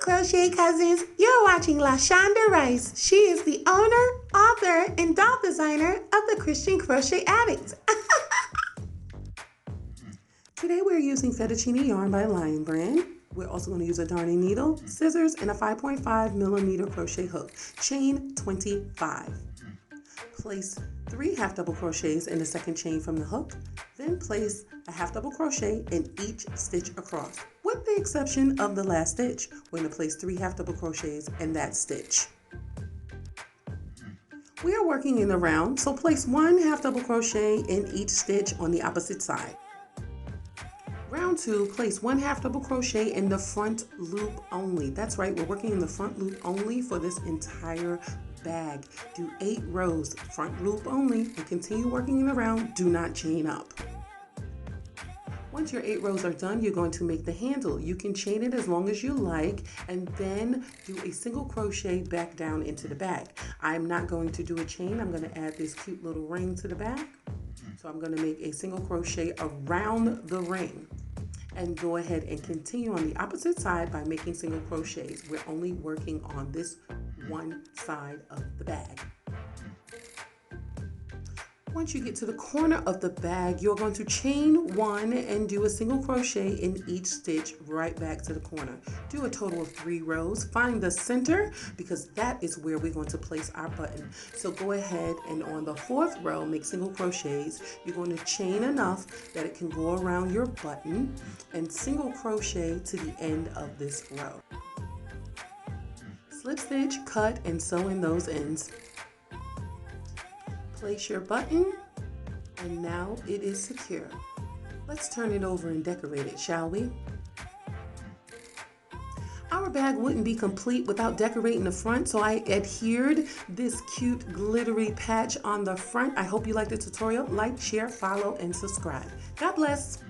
Crochet Cousins. You're watching LaShonda Rice. She is the owner, author, and doll designer of the Christian Crochet Addict. Today we're using Fettuccini yarn by Lion Brand. We're also going to use a darning needle, scissors, and a 5.5 millimeter crochet hook. Chain 25. Place 3 half double crochets in the second chain from the hook. Then place a half double crochet in each stitch across, with the exception of the last stitch. We're going to place 3 half double crochets in that stitch. We are working in the round, so place 1 half double crochet in each stitch on the opposite side. Round 2, place 1 half double crochet in the front loop only. That's right, we're working in the front loop only for this entire bag. Do 8 rows, front loop only, and continue working in the round. Do not chain up. Once your 8 rows are done, you're going to make the handle. You can chain it as long as you like, and then do a single crochet back down into the bag. I'm not going to do a chain. I'm going to add this cute little ring to the back. So I'm going to make a single crochet around the ring. And go ahead and continue on the opposite side by making single crochets. We're only working on this one side of the bag. Once you get to the corner of the bag, you're going to chain 1 and do a single crochet in each stitch right back to the corner. Do a total of 3 rows. Find the center because that is where we're going to place our button. So go ahead and on the 4th row, make single crochets. You're going to chain enough that it can go around your button and single crochet to the end of this row. Slip stitch, cut, and sew in those ends. Place your button, and now it is secure. Let's turn it over and decorate it, shall we? Our bag wouldn't be complete without decorating the front, so I adhered this cute glittery patch on the front. I hope you liked the tutorial. Like, share, follow, and subscribe. God bless.